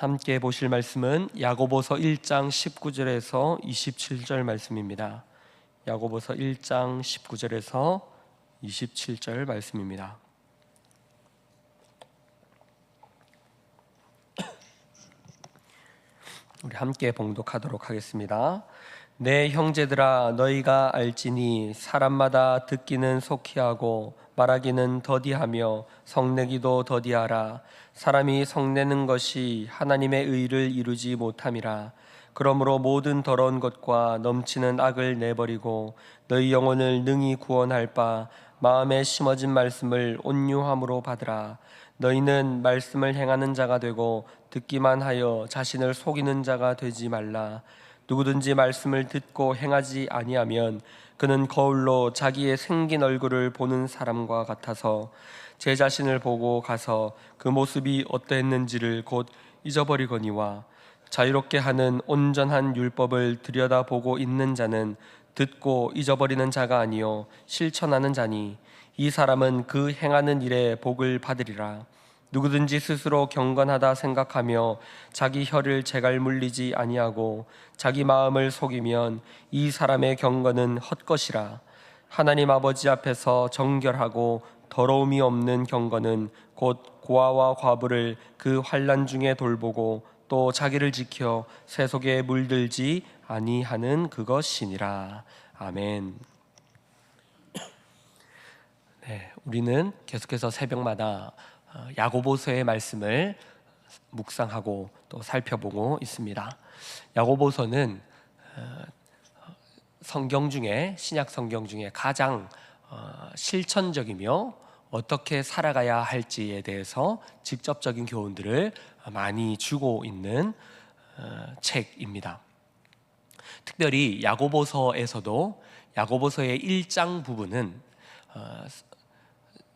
함께 보실 말씀은 야고보서 1장 19절에서 27절 말씀입니다. 야고보서 1장 19절에서 27절 말씀입니다. 우리 함께 봉독하도록 하겠습니다. 내 형제들아, 너희가 알지니 사람마다 듣기는 속히 하고 말하기는 더디하며 성내기도 더디하라. 사람이 성내는 것이 하나님의 의를 이루지 못함이라. 그러므로 모든 더러운 것과 넘치는 악을 내버리고 너희 영혼을 능히 구원할 바 마음에 심어진 말씀을 온유함으로 받으라. 너희는 말씀을 행하는 자가 되고 듣기만 하여 자신을 속이는 자가 되지 말라. 누구든지 말씀을 듣고 행하지 아니하면 그는 거울로 자기의 생긴 얼굴을 보는 사람과 같아서 제 자신을 보고 가서 그 모습이 어떠했는지를 곧 잊어버리거니와, 자유롭게 하는 온전한 율법을 들여다보고 있는 자는 듣고 잊어버리는 자가 아니요 실천하는 자니 이 사람은 그 행하는 일에 복을 받으리라. 누구든지 스스로 경건하다 생각하며 자기 혀를 제갈 물리지 아니하고 자기 마음을 속이면 이 사람의 경건은 헛것이라. 하나님 아버지 앞에서 정결하고 더러움이 없는 경건은 곧 고아와 과부를 그 환난 중에 돌보고 또 자기를 지켜 세속에 물들지 아니하는 그것이니라. 아멘. 우리는 계속해서 새벽마다 야고보서의 말씀을 묵상하고 또 살펴보고 있습니다. 야고보서는 성경 중에, 신약 성경 중에 가장 실천적이며 어떻게 살아가야 할지에 대해서 직접적인 교훈들을 많이 주고 있는 책입니다. 특별히 야고보서에서도 야고보서의 1장 부분은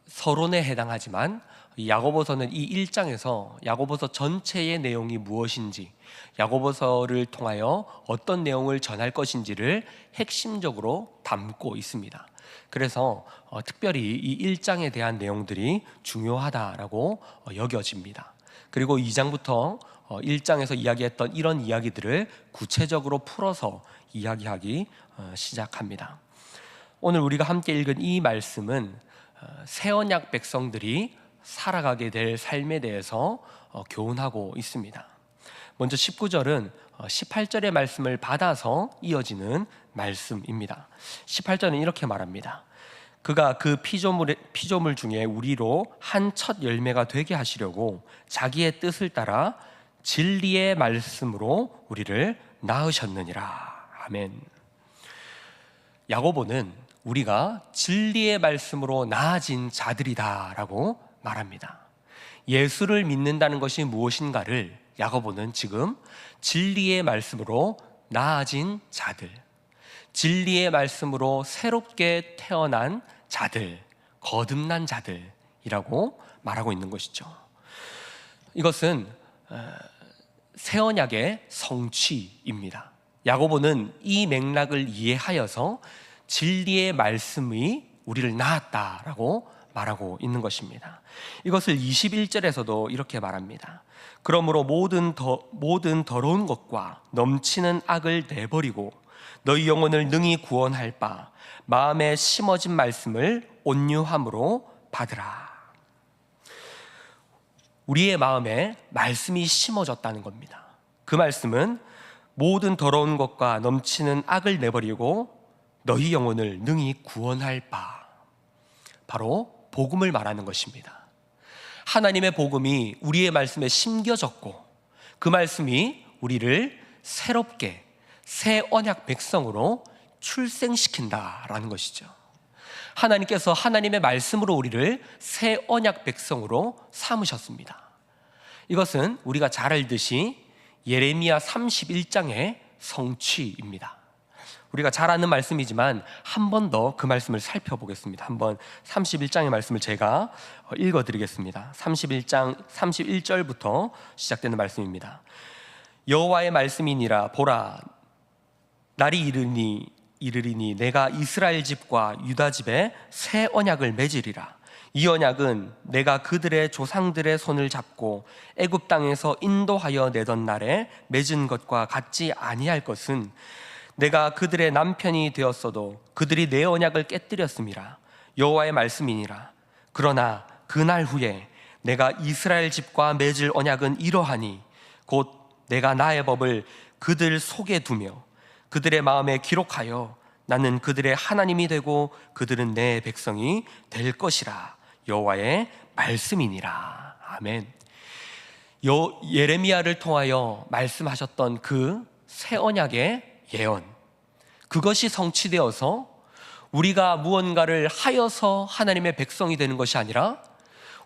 서론에 해당하지만 야고보서는 이 1장에서 야고보서 전체의 내용이 무엇인지, 야고보서를 통하여 어떤 내용을 전할 것인지를 핵심적으로 담고 있습니다. 그래서 특별히 이 1장에 대한 내용들이 중요하다라고 여겨집니다. 그리고 2장부터 1장에서 이야기했던 이런 이야기들을 구체적으로 풀어서 이야기하기 시작합니다. 오늘 우리가 함께 읽은 이 말씀은 새언약 백성들이 살아가게 될 삶에 대해서 교훈하고 있습니다. 먼저 19절은 18절의 말씀을 받아서 이어지는 말씀입니다. 18절은 이렇게 말합니다. 그가 그 피조물 중에 우리로 한 첫 열매가 되게 하시려고 자기의 뜻을 따라 진리의 말씀으로 우리를 낳으셨느니라. 아멘. 야고보는 우리가 진리의 말씀으로 낳아진 자들이다라고 말합니다. 예수를 믿는다는 것이 무엇인가를 야고보는 지금 진리의 말씀으로 낳아진 자들, 진리의 말씀으로 새롭게 태어난 자들, 거듭난 자들이라고 말하고 있는 것이죠. 이것은 새언약의 성취입니다. 야고보는 이 맥락을 이해하여서 진리의 말씀이 우리를 낳았다라고 말하고 있는 것입니다. 이것을 21절에서도 이렇게 말합니다. 그러므로 모든 더러운 것과 넘치는 악을 내버리고 너희 영혼을 능히 구원할 바 마음에 심어진 말씀을 온유함으로 받으라. 우리의 마음에 말씀이 심어졌다는 겁니다. 그 말씀은 모든 더러운 것과 넘치는 악을 내버리고 너희 영혼을 능히 구원할 바, 바로 복음을 말하는 것입니다. 하나님의 복음이 우리의 말씀에 심겨졌고 그 말씀이 우리를 새롭게 새 언약 백성으로 출생시킨다라는 것이죠. 하나님께서 하나님의 말씀으로 우리를 새 언약 백성으로 삼으셨습니다. 이것은 우리가 잘 알듯이 예레미야 31장의 성취입니다. 우리가 잘 아는 말씀이지만 한 번 더 그 말씀을 살펴보겠습니다. 한번 31장의 말씀을 제가 읽어드리겠습니다. 31장 31절부터 시작되는 말씀입니다. 여호와의 말씀이니라. 보라, 날이 이르리니 내가 이스라엘 집과 유다 집에 새 언약을 맺으리라. 이 언약은 내가 그들의 조상들의 손을 잡고 애굽 땅에서 인도하여 내던 날에 맺은 것과 같지 아니할 것은 내가 그들의 남편이 되었어도 그들이 내 언약을 깨뜨렸음이라. 여호와의 말씀이니라. 그러나 그날 후에 내가 이스라엘 집과 맺을 언약은 이러하니 곧 내가 나의 법을 그들 속에 두며 그들의 마음에 기록하여 나는 그들의 하나님이 되고 그들은 내 백성이 될 것이라. 여호와의 말씀이니라. 아멘. 예레미야를 통하여 말씀하셨던 그 새 언약의 예언, 그것이 성취되어서 우리가 무언가를 하여서 하나님의 백성이 되는 것이 아니라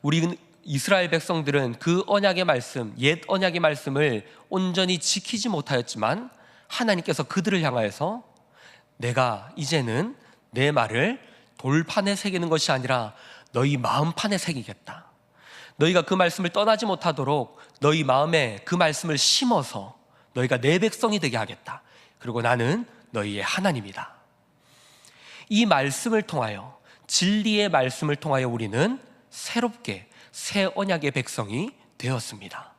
우리 이스라엘 백성들은 그 언약의 말씀, 옛 언약의 말씀을 온전히 지키지 못하였지만 하나님께서 그들을 향하여서 내가 이제는 내 말을 돌판에 새기는 것이 아니라 너희 마음판에 새기겠다. 너희가 그 말씀을 떠나지 못하도록 너희 마음에 그 말씀을 심어서 너희가 내 백성이 되게 하겠다. 그리고 나는 너희의 하나님이다. 이 말씀을 통하여, 진리의 말씀을 통하여 우리는 새롭게 새 언약의 백성이 되었습니다.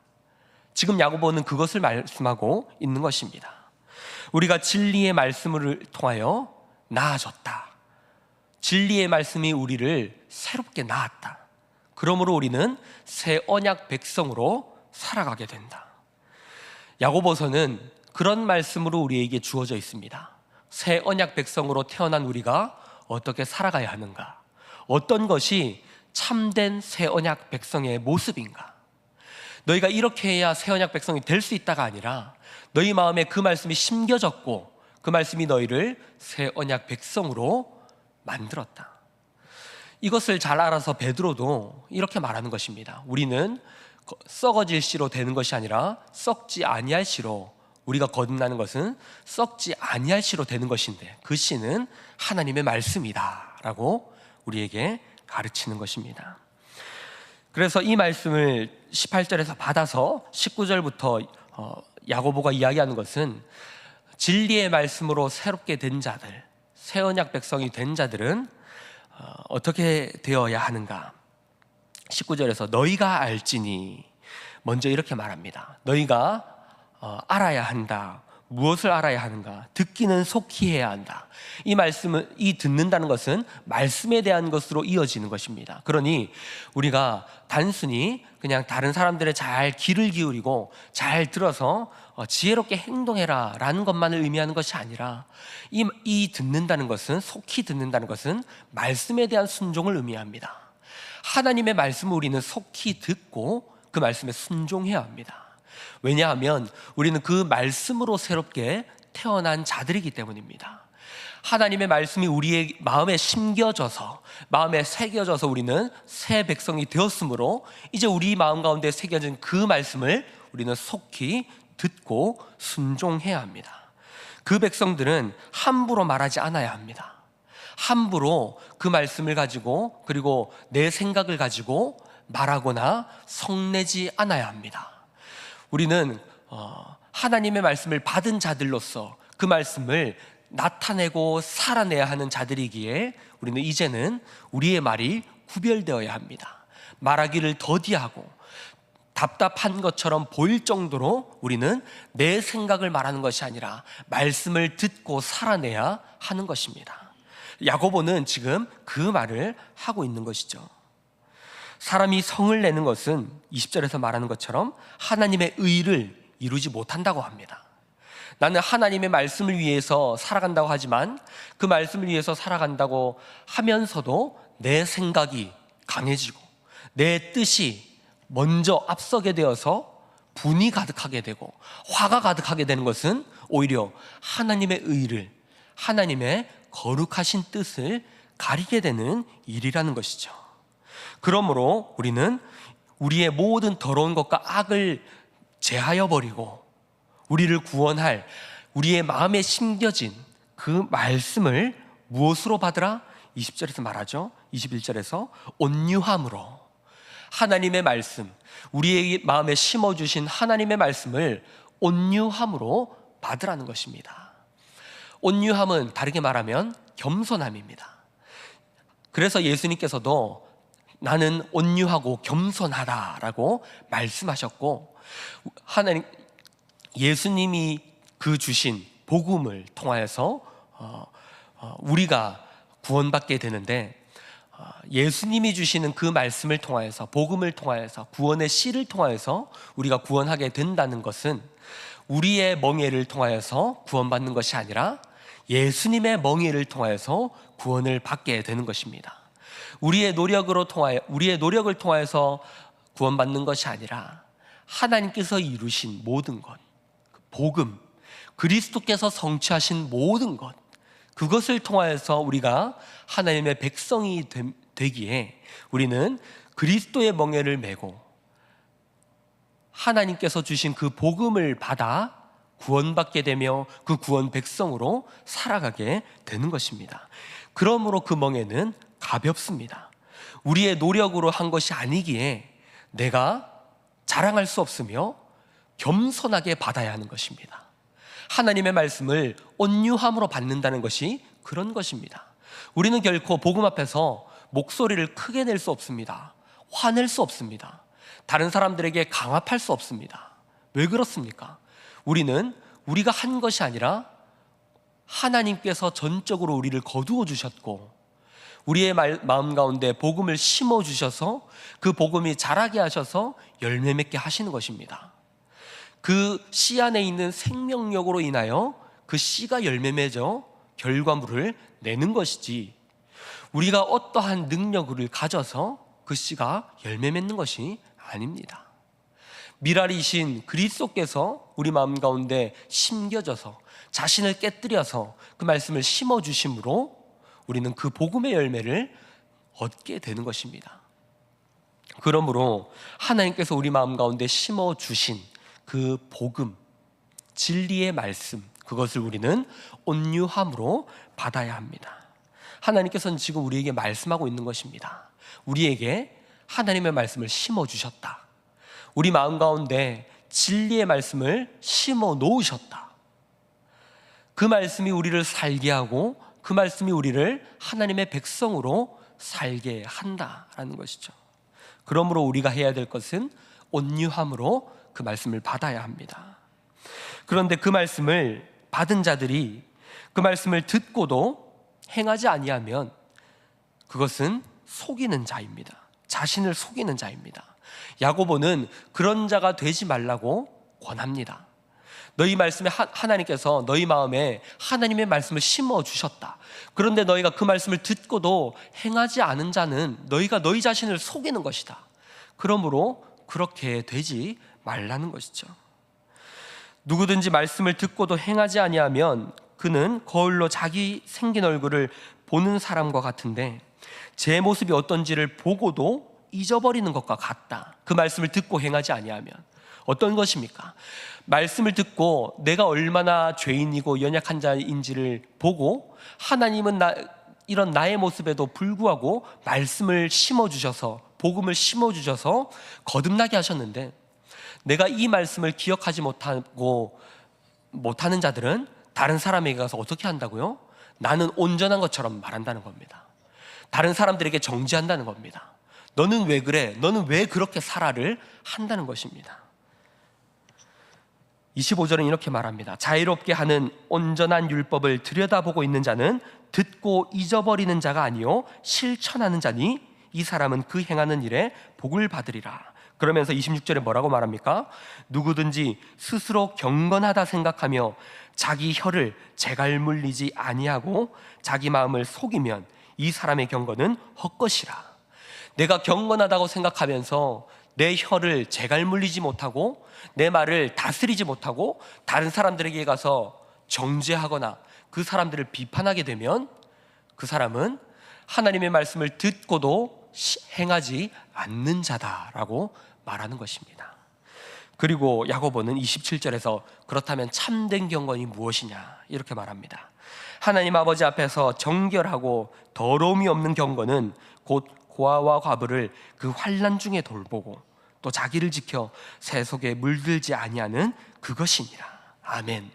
지금 야고보는 그것을 말씀하고 있는 것입니다. 우리가 진리의 말씀을 통하여 나아졌다. 진리의 말씀이 우리를 새롭게 낳았다. 그러므로 우리는 새 언약 백성으로 살아가게 된다. 야고보서는 그런 말씀으로 우리에게 주어져 있습니다. 새 언약 백성으로 태어난 우리가 어떻게 살아가야 하는가? 어떤 것이 참된 새 언약 백성의 모습인가? 너희가 이렇게 해야 새 언약 백성이 될 수 있다가 아니라 너희 마음에 그 말씀이 심겨졌고 그 말씀이 너희를 새 언약 백성으로 만들었다. 이것을 잘 알아서 베드로도 이렇게 말하는 것입니다. 우리는 썩어질 씨로 되는 것이 아니라 썩지 아니할 씨로, 우리가 거듭나는 것은 썩지 아니할 씨로 되는 것인데 그 씨는 하나님의 말씀이다 라고 우리에게 가르치는 것입니다. 그래서 이 말씀을 18절에서 받아서 19절부터 야고보가 이야기하는 것은 진리의 말씀으로 새롭게 된 자들, 새 언약 백성이 된 자들은 어떻게 되어야 하는가? 19절에서 너희가 알지니, 먼저 이렇게 말합니다. 너희가 알아야 한다. 무엇을 알아야 하는가? 듣기는 속히 해야 한다. 이 말씀은, 이 듣는다는 것은 말씀에 대한 것으로 이어지는 것입니다. 그러니 우리가 단순히 그냥 다른 사람들의 잘 귀를 기울이고 잘 들어서 지혜롭게 행동해라 라는 것만을 의미하는 것이 아니라 이 듣는다는 것은, 속히 듣는다는 것은 말씀에 대한 순종을 의미합니다. 하나님의 말씀을 우리는 속히 듣고 그 말씀에 순종해야 합니다. 왜냐하면 우리는 그 말씀으로 새롭게 태어난 자들이기 때문입니다. 하나님의 말씀이 우리의 마음에 심겨져서, 마음에 새겨져서 우리는 새 백성이 되었으므로 이제 우리 마음 가운데 새겨진 그 말씀을 우리는 속히 듣고 순종해야 합니다. 그 백성들은 함부로 말하지 않아야 합니다. 함부로 그 말씀을 가지고, 그리고 내 생각을 가지고 말하거나 성내지 않아야 합니다. 우리는 하나님의 말씀을 받은 자들로서 그 말씀을 나타내고 살아내야 하는 자들이기에 우리는 이제는 우리의 말이 구별되어야 합니다. 말하기를 더디하고 답답한 것처럼 보일 정도로 우리는 내 생각을 말하는 것이 아니라 말씀을 듣고 살아내야 하는 것입니다. 야고보는 지금 그 말을 하고 있는 것이죠. 사람이 성을 내는 것은 20절에서 말하는 것처럼 하나님의 의를 이루지 못한다고 합니다. 나는 하나님의 말씀을 위해서 살아간다고 하지만 그 말씀을 위해서 살아간다고 하면서도 내 생각이 강해지고 내 뜻이 먼저 앞서게 되어서 분이 가득하게 되고 화가 가득하게 되는 것은 오히려 하나님의 의를, 하나님의 거룩하신 뜻을 가리게 되는 일이라는 것이죠. 그러므로 우리는 우리의 모든 더러운 것과 악을 제하여 버리고 우리를 구원할, 우리의 마음에 심겨진 그 말씀을 무엇으로 받으라? 20절에서 말하죠. 21절에서 온유함으로, 하나님의 말씀, 우리의 마음에 심어주신 하나님의 말씀을 온유함으로 받으라는 것입니다. 온유함은 다르게 말하면 겸손함입니다. 그래서 예수님께서도 나는 온유하고 겸손하다라고 말씀하셨고, 하나님 예수님이 그 주신 복음을 통하여서 우리가 구원받게 되는데, 예수님이 주시는 그 말씀을 통하여서, 복음을 통하여서, 구원의 씨를 통하여서 우리가 구원하게 된다는 것은 우리의 멍에를 통하여서 구원받는 것이 아니라 예수님의 멍에를 통하여서 구원을 받게 되는 것입니다. 우리의 노력을 통하여서 구원받는 것이 아니라 하나님께서 이루신 모든 것, 복음, 그리스도께서 성취하신 모든 것, 그것을 통하여서 우리가 하나님의 백성이 되기에 우리는 그리스도의 멍에를 메고 하나님께서 주신 그 복음을 받아 구원받게 되며 그 구원 백성으로 살아가게 되는 것입니다. 그러므로 그 멍에는 가볍습니다. 우리의 노력으로 한 것이 아니기에 내가 자랑할 수 없으며 겸손하게 받아야 하는 것입니다. 하나님의 말씀을 온유함으로 받는다는 것이 그런 것입니다. 우리는 결코 복음 앞에서 목소리를 크게 낼 수 없습니다. 화낼 수 없습니다. 다른 사람들에게 강압할 수 없습니다. 왜 그렇습니까? 우리는 우리가 한 것이 아니라 하나님께서 전적으로 우리를 거두어 주셨고, 우리의 마음 가운데 복음을 심어 주셔서 그 복음이 자라게 하셔서 열매 맺게 하시는 것입니다. 그 씨 안에 있는 생명력으로 인하여 그 씨가 열매 맺어 결과물을 내는 것이지, 우리가 어떠한 능력을 가져서 그 씨가 열매 맺는 것이 아닙니다. 미랄이신 그리스도께서 우리 마음 가운데 심겨져서 자신을 깨뜨려서 그 말씀을 심어 주심으로 우리는 그 복음의 열매를 얻게 되는 것입니다. 그러므로 하나님께서 우리 마음 가운데 심어 주신 그 복음, 진리의 말씀, 그것을 우리는 온유함으로 받아야 합니다. 하나님께서는 지금 우리에게 말씀하고 있는 것입니다. 우리에게 하나님의 말씀을 심어 주셨다. 우리 마음 가운데 진리의 말씀을 심어 놓으셨다. 그 말씀이 우리를 살게 하고 그 말씀이 우리를 하나님의 백성으로 살게 한다라는 것이죠. 그러므로 우리가 해야 될 것은 온유함으로 그 말씀을 받아야 합니다. 그런데 그 말씀을 받은 자들이 그 말씀을 듣고도 행하지 아니하면 그것은 속이는 자입니다. 자신을 속이는 자입니다. 야고보는 그런 자가 되지 말라고 권합니다. 너희 말씀에 하나님께서 너희 마음에 하나님의 말씀을 심어 주셨다. 그런데 너희가 그 말씀을 듣고도 행하지 않은 자는 너희가 너희 자신을 속이는 것이다. 그러므로 그렇게 되지 말라는 것이죠. 누구든지 말씀을 듣고도 행하지 아니하면 그는 거울로 자기 생긴 얼굴을 보는 사람과 같은데 제 모습이 어떤지를 보고도 잊어버리는 것과 같다. 그 말씀을 듣고 행하지 아니하면 어떤 것입니까? 말씀을 듣고 내가 얼마나 죄인이고 연약한 자인지를 보고 하나님은 이런 나의 모습에도 불구하고 말씀을 심어주셔서, 복음을 심어주셔서 거듭나게 하셨는데, 내가 이 말씀을 기억하지 못하는 자들은 다른 사람에게 가서 어떻게 한다고요? 나는 온전한 것처럼 말한다는 겁니다. 다른 사람들에게 정죄한다는 겁니다. 너는 왜 그래? 너는 왜 그렇게 살아를 한다는 것입니다. 25절은 이렇게 말합니다. 자유롭게 하는 온전한 율법을 들여다보고 있는 자는 듣고 잊어버리는 자가 아니요 실천하는 자니 이 사람은 그 행하는 일에 복을 받으리라. 그러면서 26절에 뭐라고 말합니까? 누구든지 스스로 경건하다 생각하며 자기 혀를 재갈 물리지 아니하고 자기 마음을 속이면 이 사람의 경건은 헛것이라. 내가 경건하다고 생각하면서 내 혀를 재갈 물리지 못하고 내 말을 다스리지 못하고 다른 사람들에게 가서 정죄하거나 그 사람들을 비판하게 되면 그 사람은 하나님의 말씀을 듣고도 행하지 않는 자다라고 말하는 것입니다. 그리고 야고보는 27절에서 그렇다면 참된 경건이 무엇이냐 이렇게 말합니다. 하나님 아버지 앞에서 정결하고 더러움이 없는 경건은 곧 고아와 과부를 그 환난 중에 돌보고 또 자기를 지켜 새 속에 물들지 아니하는 그것이니라. 아멘.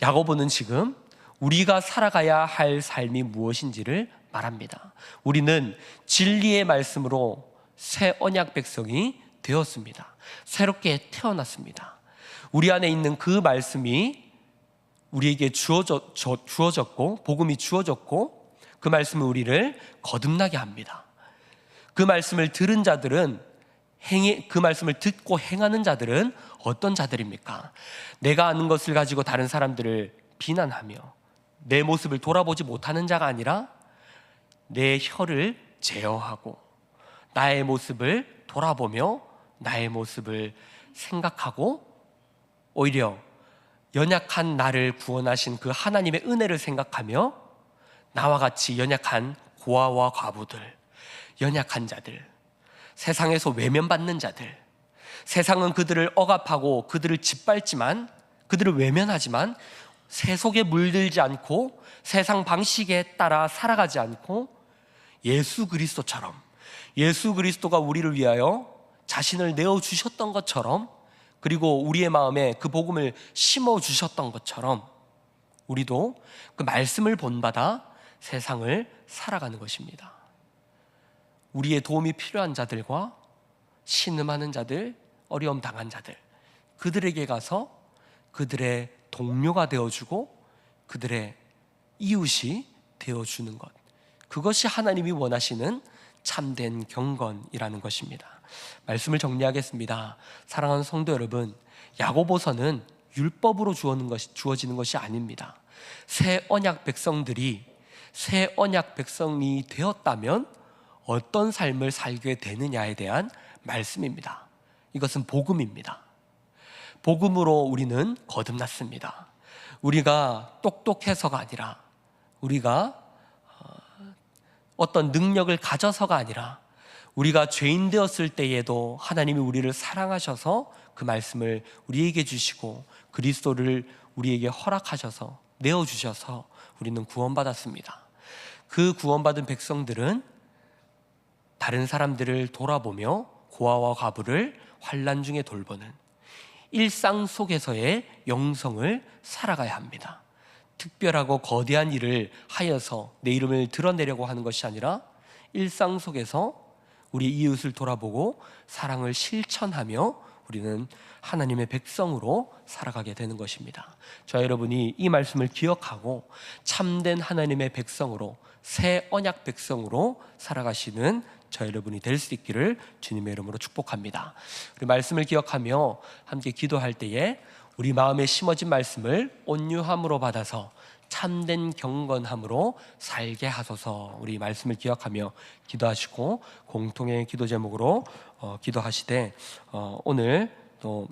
야고보는 지금 우리가 살아가야 할 삶이 무엇인지를 말합니다. 우리는 진리의 말씀으로 새 언약 백성이 되었습니다. 새롭게 태어났습니다. 우리 안에 있는 그 말씀이 우리에게 주어졌고, 복음이 주어졌고, 그 말씀은 우리를 거듭나게 합니다. 그 말씀을 들은 자들은, 그 말씀을 듣고 행하는 자들은 어떤 자들입니까? 내가 아는 것을 가지고 다른 사람들을 비난하며 내 모습을 돌아보지 못하는 자가 아니라 내 혀를 제어하고 나의 모습을 돌아보며 나의 모습을 생각하고 오히려 연약한 나를 구원하신 그 하나님의 은혜를 생각하며 나와 같이 연약한 고아와 과부들, 연약한 자들, 세상에서 외면받는 자들, 세상은 그들을 억압하고 그들을 짓밟지만, 그들을 외면하지만 세속에 물들지 않고 세상 방식에 따라 살아가지 않고 예수 그리스도처럼, 예수 그리스도가 우리를 위하여 자신을 내어주셨던 것처럼, 그리고 우리의 마음에 그 복음을 심어주셨던 것처럼 우리도 그 말씀을 본받아 세상을 살아가는 것입니다. 우리의 도움이 필요한 자들과 신음하는 자들, 어려움 당한 자들, 그들에게 가서 그들의 동료가 되어주고 그들의 이웃이 되어주는 것, 그것이 하나님이 원하시는 참된 경건이라는 것입니다. 말씀을 정리하겠습니다. 사랑하는 성도 여러분, 야고보서는 율법으로 주어지는 것이 아닙니다. 새 언약 백성들이 새 언약 백성이 되었다면 어떤 삶을 살게 되느냐에 대한 말씀입니다. 이것은 복음입니다. 복음으로 우리는 거듭났습니다. 우리가 똑똑해서가 아니라, 우리가 어떤 능력을 가져서가 아니라, 우리가 죄인 되었을 때에도 하나님이 우리를 사랑하셔서 그 말씀을 우리에게 주시고 그리스도를 우리에게 허락하셔서 내어주셔서 우리는 구원받았습니다. 그 구원받은 백성들은 다른 사람들을 돌아보며 고아와 과부를 환난 중에 돌보는 일상 속에서의 영성을 살아가야 합니다. 특별하고 거대한 일을 하여서 내 이름을 드러내려고 하는 것이 아니라 일상 속에서 우리 이웃을 돌아보고 사랑을 실천하며 우리는 하나님의 백성으로 살아가게 되는 것입니다. 저 여러분이 이 말씀을 기억하고 참된 하나님의 백성으로, 새 언약 백성으로 살아가시는 저 여러분이 될 수 있기를 주님의 이름으로 축복합니다. 우리 말씀을 기억하며 함께 기도할 때에 우리 마음에 심어진 말씀을 온유함으로 받아서 참된 경건함으로 살게 하소서. 우리 말씀을 기억하며 기도하시고 공통의 기도 제목으로 기도하시되, 오늘 또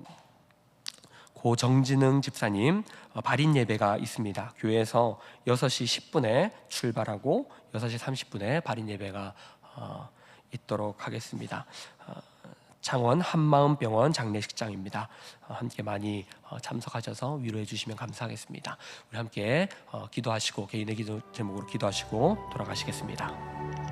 고 정진흥 집사님 발인 예배가 있습니다. 교회에서 6시 10분에 출발하고 6시 30분에 발인 예배가 있도록 하겠습니다. 창원 한마음병원 장례식장입니다. 함께 많이 참석하셔서 위로해 주시면 감사하겠습니다. 우리 함께 기도하시고 개인의 기도 제목으로 기도하시고 돌아가시겠습니다.